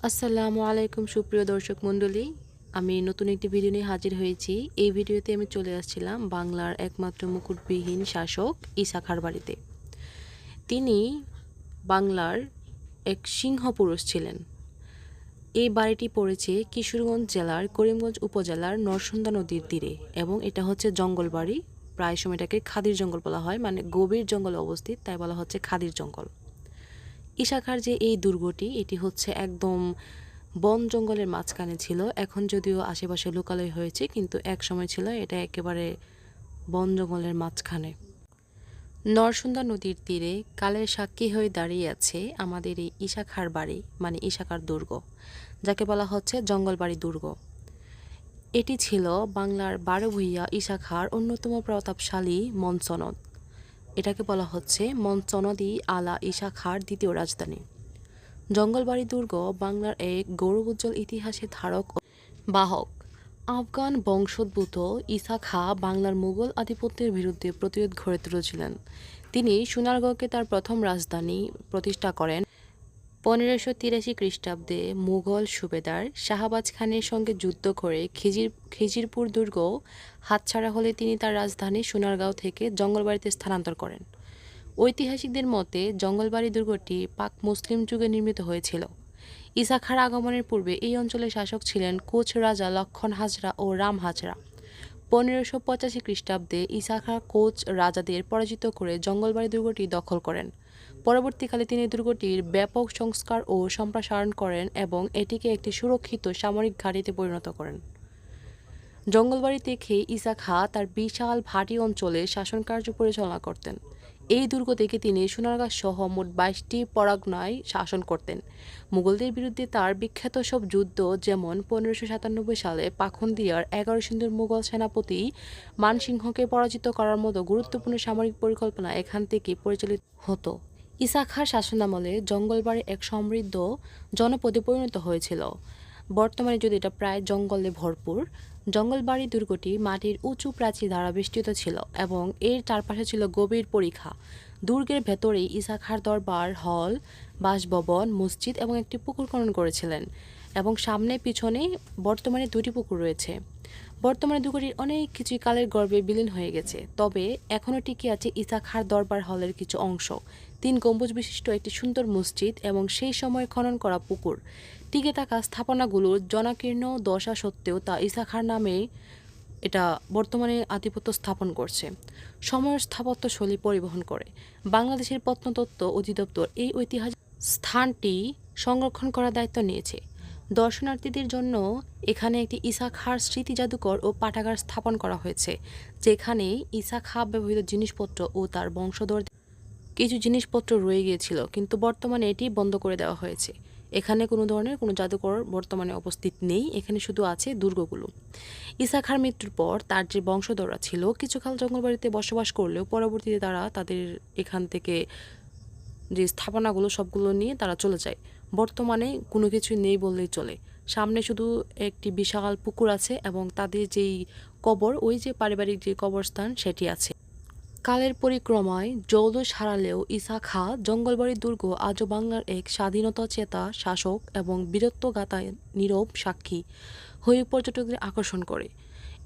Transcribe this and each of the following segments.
আসসালামু আলাইকুম সুপ্রিয় দর্শক মণ্ডলী। আমি নতুন একটি ভিডিও নিয়ে হাজির হয়েছি। এই ভিডিওতে আমি চলে আসছিলাম বাংলার একমাত্র মুকুটবিহীন শাসক ঈসা খাঁর বাড়িতে। তিনি বাংলার এক সিংহ পুরুষ ছিলেন। এই বাড়িটি পড়েছে কিশোরগঞ্জ জেলার করিমগঞ্জ উপজেলার নরসুন্দা নদীর তীরে এবং এটা হচ্ছে জঙ্গল বাড়ি। প্রায় সময় এটাকে খাদির জঙ্গল বলা হয়, মানে গভীর জঙ্গলে অবস্থিত, তাই বলা হচ্ছে খাদির জঙ্গল। ঈসা খাঁর যে এই দুর্গটি, এটি হচ্ছে একদম বন জঙ্গলের মাঝখানে ছিল। এখন যদিও আশেপাশে লোকালয় হয়েছে, কিন্তু এক সময় ছিল এটা একেবারে বন জঙ্গলের মাঝখানে। নরসুন্দা নদীর তীরে কালের সাক্ষী হয়ে দাঁড়িয়ে আছে আমাদের এই ঈসা খাঁর বাড়ি, মানে ঈসা খাঁর দুর্গ, যাকে বলা হচ্ছে জঙ্গলবাড়ি দুর্গ। এটি ছিল বাংলার 12 ভূঁইয়া ঈসা খাঁর অন্যতম প্রতাপশালী মনসনদ। এটাকে বলা হচ্ছে মনসনদ-ই আলা ঈসা খাঁর দ্বিতীয় রাজধানী। জঙ্গলবাড়ি দুর্গ বাংলার এক গৌরবোজ্জ্বল ইতিহাসের ধারক ও বাহক। আফগান বংশোদ্ভূত ঈসা খাঁ বাংলার মুঘল আধিপত্যের বিরুদ্ধে প্রতিরোধ গড়ে তুলেছিলেন। তিনি সোনারগাঁওকে তার প্রথম রাজধানী প্রতিষ্ঠা করেন। 1583 খ্রিস্টাব্দে মুঘল সুবেদার শাহবাজ খানের সঙ্গে যুদ্ধ করে খিজিরপুর দুর্গ হাতছাড়া হলে তিনি তার রাজধানী সোনারগাঁও থেকে জঙ্গলবাড়িতে স্থানান্তর করেন। ঐতিহাসিকদের মতে জঙ্গলবাড়ি দুর্গটি পাক মুসলিম যুগে নির্মিত হয়েছিল। ঈসা খাঁর আগমনের পূর্বে এই অঞ্চলের শাসক ছিলেন কোচ রাজা লক্ষণ হাজরা ও রাম হাজরা। 1585 খ্রিস্টাব্দে ঈসা খাঁ কোচ রাজাদের পরাজিত করে জঙ্গলবাড়ি দুর্গটি দখল করেন। পরবর্তীকালে তিনি দুর্গটির ব্যাপক সংস্কার ও সম্প্রসারণ করেন এবং এটিকে একটি সুরক্ষিত সামরিক ঘাঁটিতে পরিণত করেন। জঙ্গলবাড়ি থেকে ঈসা খাঁ তার বিশাল ভাটি অঞ্চলে শাসনকার্য পরিচালনা করতেন। এই দুর্গ থেকে তিনি সোনারগাঁ সহ মোট 22টি পরগনায় শাসন করতেন। মুঘলদের বিরুদ্ধে তার বিখ্যাত সব যুদ্ধ, যেমন 1597 সালে পাখনদিয়ার 11 সিন্ধুর মুঘল সেনাপতি মানসিংহকে পরাজিত করার মতো গুরুত্বপূর্ণ সামরিক পরিকল্পনা এখান থেকে পরিচালিত হতো। ঈসা খাঁর শাসনামলে জঙ্গলবাড়ি এক সমৃদ্ধ জনপদে পরিণত হয়েছিল। বর্তমানে যদি এটা প্রায় জঙ্গলে ভরপুর। জঙ্গলবাড়ি দুর্গটি মাটির উঁচু প্রাচীর দ্বারা বেষ্টিত ছিল এবং এর চারপাশে ছিল গভীর পরিখা। দুর্গের ভেতরেই ঈসা খাঁর দরবার হল, বাসভবন, মসজিদ এবং একটি পুকুর খনন করেছিলেন এবং সামনে পিছনে বর্তমানে 2টি পুকুর রয়েছে। বর্তমানে দুর্গটির অনেক কিছুই কালের গর্ভে বিলীন হয়ে গেছে, তবে এখনও টিকে আছে ঈসা খাঁর দরবার হলের কিছু অংশ, 3 গম্বুজ বিশিষ্ট একটি সুন্দর মসজিদ এবং সেই সময় খনন করা পুকুর। টিকে থাকা স্থাপনাগুলোর জনাকীর্ণ দশা সত্ত্বেও তা ঈসা খাঁর নামে এটা বর্তমানে আধিপত্য স্থাপন করছে। সময়ের স্থাপত্যশৈলী পরিবহন করে বাংলাদেশের প্রত্নতত্ত্ব অধিদপ্তর এই ঐতিহাসিক স্থানটি সংরক্ষণ করার দায়িত্ব নিয়েছে। দর্শনার্থীদের জন্য এখানে একটি ঈসা খাঁর স্মৃতি জাদুঘর ও পাঠাগার স্থাপন করা হয়েছে, যেখানে ঈসা খাঁ ব্যবহৃত জিনিসপত্র ও তার বংশধর কিছু জিনিসপত্র রয়ে গিয়েছিল, কিন্তু বর্তমানে এটি বন্ধ করে দেওয়া হয়েছে। এখানে কোনো ধরনের কোনো জাদুঘর বর্তমানে উপস্থিত নেই, এখানে শুধু আছে দুর্গগুলো। ঈসা খাঁর মৃত্যুর পর তার যে বংশধররা ছিল কিছুকাল জঙ্গলবাড়িতে বসবাস করলেও পরবর্তীতে তারা তাদের এখান থেকে যে স্থাপনাগুলো সবগুলো নিয়ে তারা চলে যায়। বর্তমানে কোনো কিছু নেই বললেই চলে। সামনে শুধু একটি বিশাল পুকুর আছে এবং তাদের যেই কবর, ওই যে পারিবারিক যে কবরস্থান, সেটি আছে। কালের পরিক্রমায় জৌলুস হারালেও ঈসা খাঁ জঙ্গলবাড়ি দুর্গ আজও বাংলার এক স্বাধীনতা চেতা শাসক এবং বীরত্বগাথার নীরব সাক্ষী হয়ে পর্যটকদের আকর্ষণ করে।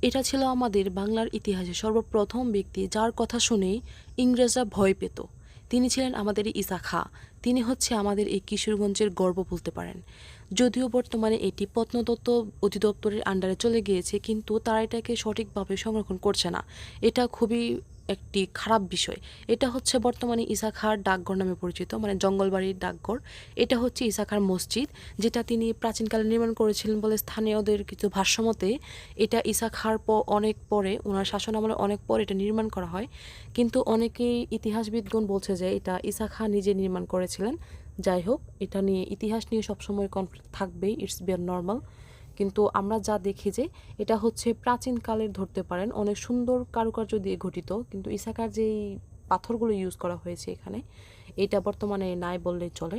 এটা ছিল আমাদের বাংলার ইতিহাসে সর্বপ্রথম ব্যক্তি যার কথা শুনে ইংরেজরা ভয় পেত। তিনি ছিলেন আমাদের ঈসা খাঁ। তিনি হচ্ছে আমাদের এই কিশোরগঞ্জের গর্ব বলতে পারেন। যদিও বর্তমানে এটি প্রত্নতত্ত্ব অধিদপ্তরের আন্ডারে চলে গিয়েছে, কিন্তু তারা এটাকে সঠিকভাবে সংরক্ষণ করছে না। এটা খুবই একটি খারাপ বিষয়। এটা হচ্ছে বর্তমানে ঈসা খাঁর ডাকঘর নামে পরিচিত, মানে জঙ্গলবাড়ির ডাকঘর। এটা হচ্ছে ঈসা খাঁর মসজিদ, যেটা তিনি প্রাচীনকালে নির্মাণ করেছিলেন বলে স্থানীয়দের কিছু ভাষ্যমতে এটা ঈসা খাঁর অনেক পরে, ওনার শাসন আমলে অনেক পরে এটা নির্মাণ করা হয়। কিন্তু অনেকেই ইতিহাসবিদগণ বলছে যে এটা ঈসা খাঁ নিজে নির্মাণ করেছিলেন। যাই হোক, এটা নিয়ে ইতিহাস নিয়ে সবসময় কনফ্লিক্ট থাকবেই, ইটস বিয়ার নর্মাল। কিন্তু আমরা যা দেখি যে এটা হচ্ছে প্রাচীনকালের ধরতে পারেন অনেক সুন্দর কারুকার্য দিয়ে গঠিত, কিন্তু ঈসা খাঁর যেই পাথরগুলো ইউজ করা হয়েছে এখানে, এটা বর্তমানে নাই বললেই চলে।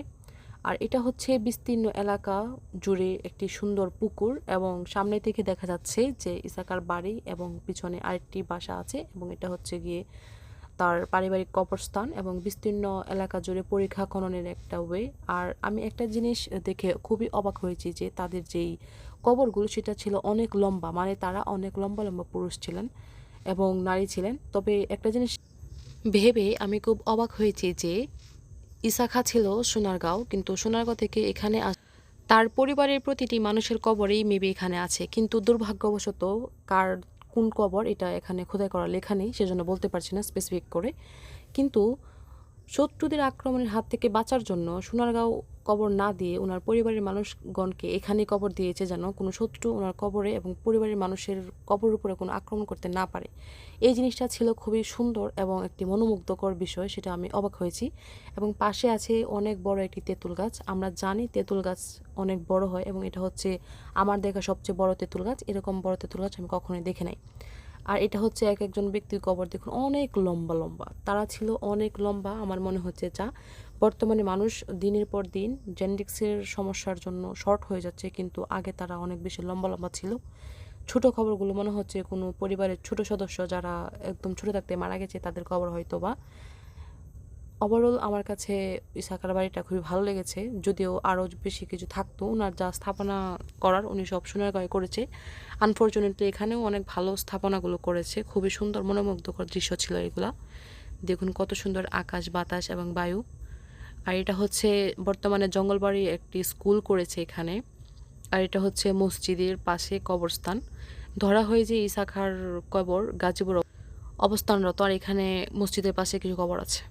আর এটা হচ্ছে বিস্তীর্ণ এলাকা জুড়ে একটি সুন্দর পুকুর এবং সামনে থেকে দেখা যাচ্ছে যে ঈসা খাঁর বাড়ি এবং পিছনে আরেকটি বাসা আছে এবং এটা হচ্ছে গিয়ে তার পারিবারিক কবরস্থান এবং বিস্তীর্ণ এলাকা জুড়ে পরিখা খননের একটা ওয়ে। আর আমি একটা জিনিস দেখে খুবই অবাক হয়েছি যে তাদের যেই কবরগুলো সেটা ছিল অনেক লম্বা, মানে তারা অনেক লম্বা লম্বা পুরুষ ছিলেন এবং নারী ছিলেন। তবে একটা জিনিস ভেবে আমি খুব অবাক হয়েছি যে ইসা খাঁ ছিল সোনারগাঁও, কিন্তু সোনারগাঁও থেকে এখানে তার পরিবারের প্রতিটি মানুষের কবরেই মেবি এখানে আছে, কিন্তু দুর্ভাগ্যবশত কার কোন কবর এটা এখানে খোদাই করা লেখা নেই, সেজন্য বলতে পারছি না স্পেসিফিক করে। কিন্তু শত্রুদের আক্রমণের হাত থেকে বাঁচার জন্য সোনারগাঁও কবর না দিয়ে ওনার পরিবারের মানুষগণকে এখানে কবর দিয়েছে, যেন কোনো শত্রু ওনার কবরে এবং পরিবারের মানুষের কবরের উপরে কোনো আক্রমণ করতে না পারে। এই জিনিসটা ছিল খুবই সুন্দর এবং একটি মনোমুগ্ধকর বিষয়, সেটা আমি অবাক হয়েছি। এবং পাশে আছে অনেক বড় একটি তেঁতুল গাছ। আমরা জানি তেঁতুল গাছ অনেক বড় হয় এবং এটা হচ্ছে আমার দেখা সবচেয়ে বড় তেঁতুল গাছ। এরকম বড় তেঁতুল গাছ আমি কখনোই দেখে নাই। আর এটা হচ্ছে এক একজন ব্যক্তির কবর, দেখুন অনেক লম্বা লম্বা, তারা ছিল অনেক লম্বা। আমার মনে হচ্ছে যা বর্তমানে মানুষ দিনের পর দিন জেনেটিক্সের সমস্যার জন্য শর্ট হয়ে যাচ্ছে, কিন্তু আগে তারা অনেক বেশি লম্বা লম্বা ছিল। ছোট খবরগুলো মনে হচ্ছে কোনো পরিবারের ছোট সদস্য যারা একদম ছোট থাকতে মারা গেছে তাদের কবর হয়তো বা। ওভারঅল আমার কাছে ইসাকার বাড়িটা খুবই ভালো লেগেছে, যদিও আরও বেশি কিছু থাকতো। ওনার যা স্থাপনা করার উনি সব সোনারগাঁয়ে করেছে। আনফর্চুনেটলি এখানেও অনেক ভালো স্থাপনাগুলো করেছে, খুবই সুন্দর মনোমুগ্ধকর দৃশ্য ছিল এগুলা। দেখুন কত সুন্দর আকাশ, বাতাস এবং বায়ু। আর এটা হচ্ছে বর্তমানে জঙ্গলবাড়ি একটি স্কুল করেছে এখানে। আর এটা হচ্ছে মসজিদের পাশে কবরস্থান। ধরা হয় যে ইসা খাঁর কবর গাজীপুর অবস্থানরত, আর এখানে মসজিদের পাশে কিছু কবর আছে।